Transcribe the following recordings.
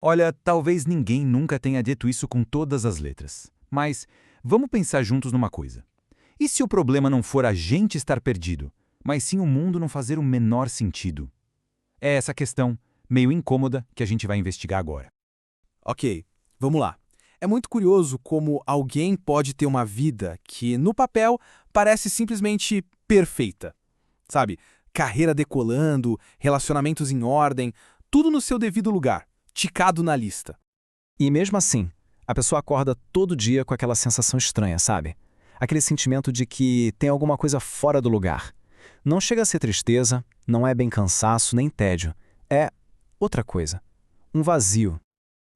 Olha, talvez ninguém nunca tenha dito isso com todas as letras. Mas vamos pensar juntos numa coisa. E se o problema não for a gente estar perdido, mas sim o mundo não fazer o menor sentido? É essa questão, meio incômoda, que a gente vai investigar agora. Ok, vamos lá. É muito curioso como alguém pode ter uma vida que, no papel, parece simplesmente perfeita. Sabe? Carreira decolando, relacionamentos em ordem, tudo no seu devido lugar, ticado na lista. E mesmo assim, a pessoa acorda todo dia com aquela sensação estranha, sabe? Aquele sentimento de que tem alguma coisa fora do lugar. Não chega a ser tristeza, não é bem cansaço nem tédio. É outra coisa. Um vazio.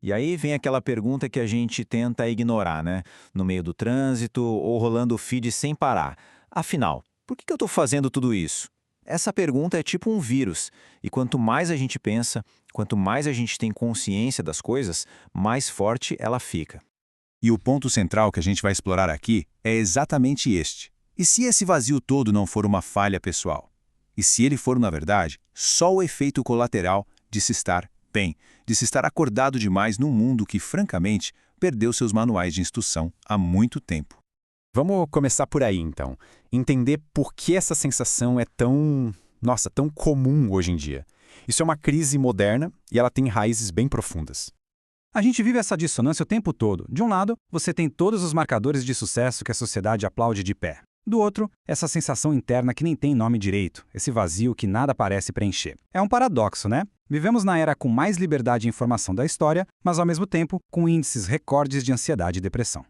E aí vem aquela pergunta que a gente tenta ignorar, né? No meio do trânsito ou rolando o feed sem parar. Afinal, por que eu estou fazendo tudo isso? Essa pergunta é tipo um vírus, e quanto mais a gente pensa, quanto mais a gente tem consciência das coisas, mais forte ela fica. E o ponto central que a gente vai explorar aqui é exatamente este. E se esse vazio todo não for uma falha pessoal? E se ele for, na verdade, só o efeito colateral de se estar bem, de se estar acordado demais num mundo que, francamente, perdeu seus manuais de instrução há muito tempo? Vamos começar por aí, então. Entender por que essa sensação é tão comum hoje em dia. Isso é uma crise moderna e ela tem raízes bem profundas. A gente vive essa dissonância o tempo todo. De um lado, você tem todos os marcadores de sucesso que a sociedade aplaude de pé. Do outro, essa sensação interna que nem tem nome direito, esse vazio que nada parece preencher. É um paradoxo, né? Vivemos na era com mais liberdade de informação da história, mas ao mesmo tempo com índices recordes de ansiedade e depressão.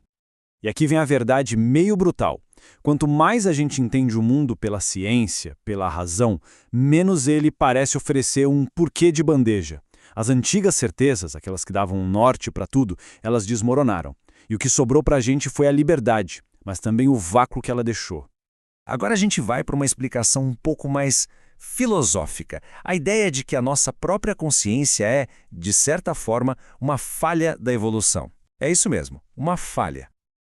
E aqui vem a verdade meio brutal. Quanto mais a gente entende o mundo pela ciência, pela razão, menos ele parece oferecer um porquê de bandeja. As antigas certezas, aquelas que davam um norte para tudo, elas desmoronaram. E o que sobrou para a gente foi a liberdade, mas também o vácuo que ela deixou. Agora a gente vai para uma explicação um pouco mais filosófica. A ideia de que a nossa própria consciência é, de certa forma, uma falha da evolução. É isso mesmo, uma falha.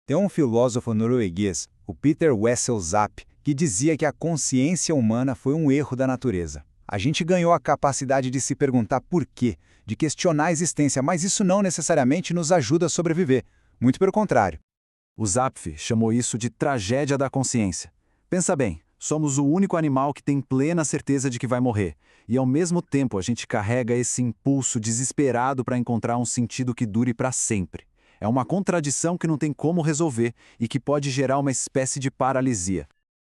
Tem um filósofo norueguês, o Peter Wessel Zapp, que dizia que a consciência humana foi um erro da natureza. A gente ganhou a capacidade de se perguntar por quê, de questionar a existência, mas isso não necessariamente nos ajuda a sobreviver. Muito pelo contrário. O Zapf chamou isso de tragédia da consciência. Pensa bem, somos o único animal que tem plena certeza de que vai morrer. E ao mesmo tempo a gente carrega esse impulso desesperado para encontrar um sentido que dure para sempre. É uma contradição que não tem como resolver e que pode gerar uma espécie de paralisia.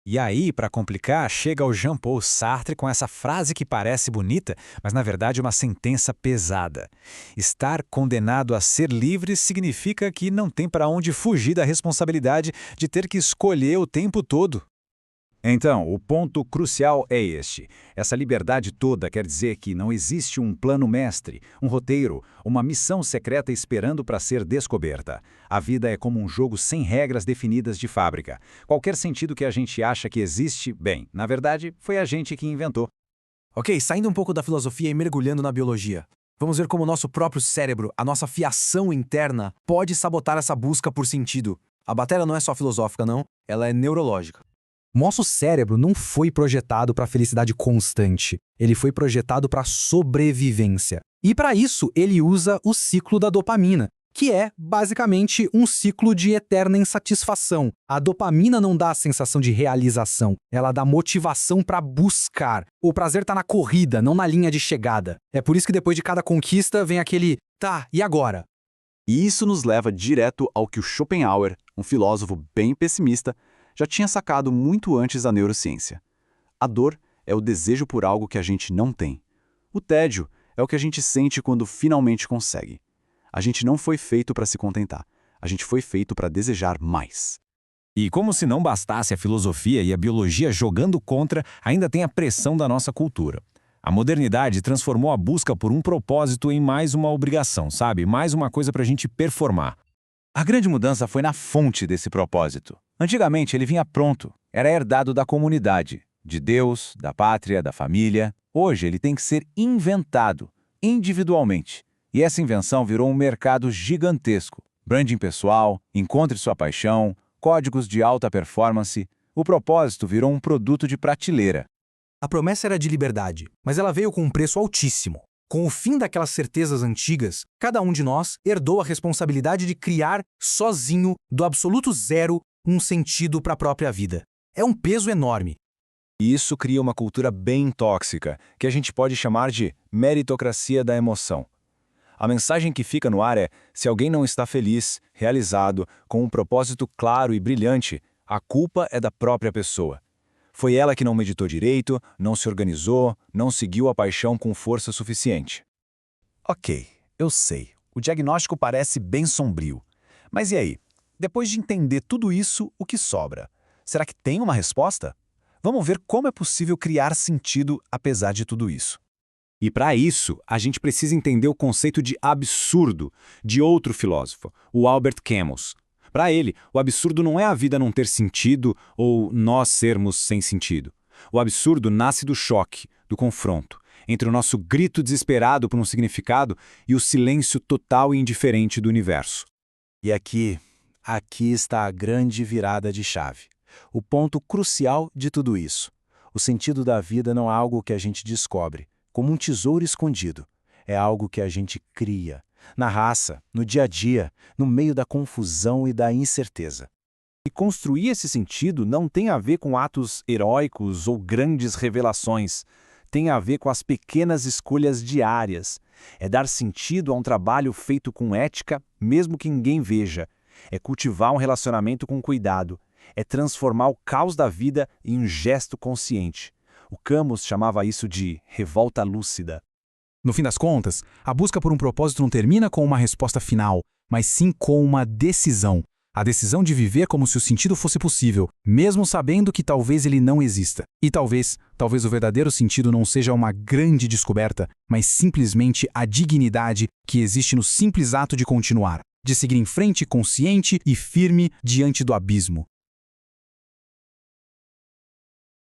E aí, para complicar, chega o Jean-Paul Sartre com essa frase que parece bonita, mas na verdade é uma sentença pesada. Estar condenado a ser livre significa que não tem para onde fugir da responsabilidade de ter que escolher o tempo todo. Então, o ponto crucial é este. Essa liberdade toda quer dizer que não existe um plano mestre, um roteiro, uma missão secreta esperando para ser descoberta. A vida é como um jogo sem regras definidas de fábrica. Qualquer sentido que a gente acha que existe, bem, na verdade, foi a gente que inventou. Ok, saindo um pouco da filosofia e mergulhando na biologia. Vamos ver como o nosso próprio cérebro, a nossa fiação interna, pode sabotar essa busca por sentido. A bateria não é só filosófica, não, ela é neurológica. Nosso cérebro não foi projetado para a felicidade constante. Ele foi projetado para a sobrevivência. E para isso, ele usa o ciclo da dopamina, que é, basicamente, um ciclo de eterna insatisfação. A dopamina não dá a sensação de realização, ela dá motivação para buscar. O prazer está na corrida, não na linha de chegada. É por isso que depois de cada conquista vem aquele, tá, e agora? E isso nos leva direto ao que o Schopenhauer, um filósofo bem pessimista, já tinha sacado muito antes da neurociência. A dor é o desejo por algo que a gente não tem. O tédio é o que a gente sente quando finalmente consegue. A gente não foi feito para se contentar. A gente foi feito para desejar mais. E como se não bastasse a filosofia e a biologia jogando contra, ainda tem a pressão da nossa cultura. A modernidade transformou a busca por um propósito em mais uma obrigação, sabe? Mais uma coisa para a gente performar. A grande mudança foi na fonte desse propósito. Antigamente ele vinha pronto, era herdado da comunidade, de Deus, da pátria, da família. Hoje ele tem que ser inventado, individualmente. E essa invenção virou um mercado gigantesco. Branding pessoal, encontre sua paixão, códigos de alta performance. O propósito virou um produto de prateleira. A promessa era de liberdade, mas ela veio com um preço altíssimo. Com o fim daquelas certezas antigas, cada um de nós herdou a responsabilidade de criar, sozinho, do absoluto zero, um sentido para a própria vida. É um peso enorme. E isso cria uma cultura bem tóxica, que a gente pode chamar de meritocracia da emoção. A mensagem que fica no ar é: se alguém não está feliz, realizado, com um propósito claro e brilhante, a culpa é da própria pessoa. Foi ela que não meditou direito, não se organizou, não seguiu a paixão com força suficiente. Ok, eu sei. O diagnóstico parece bem sombrio. Mas e aí? Depois de entender tudo isso, o que sobra? Será que tem uma resposta? Vamos ver como é possível criar sentido apesar de tudo isso. E para isso, a gente precisa entender o conceito de absurdo de outro filósofo, o Albert Camus. Para ele, o absurdo não é a vida não ter sentido ou nós sermos sem sentido. O absurdo nasce do choque, do confronto, entre o nosso grito desesperado por um significado e o silêncio total e indiferente do universo. E aqui está a grande virada de chave. O ponto crucial de tudo isso. O sentido da vida não é algo que a gente descobre, como um tesouro escondido. É algo que a gente cria. Na raça, no dia a dia, no meio da confusão e da incerteza. E construir esse sentido não tem a ver com atos heróicos ou grandes revelações. Tem a ver com as pequenas escolhas diárias. É dar sentido a um trabalho feito com ética, mesmo que ninguém veja. É cultivar um relacionamento com cuidado. É transformar o caos da vida em um gesto consciente. O Camus chamava isso de revolta lúcida. No fim das contas, a busca por um propósito não termina com uma resposta final, mas sim com uma decisão. A decisão de viver como se o sentido fosse possível, mesmo sabendo que talvez ele não exista. E talvez o verdadeiro sentido não seja uma grande descoberta, mas simplesmente a dignidade que existe no simples ato de continuar, de seguir em frente consciente e firme diante do abismo.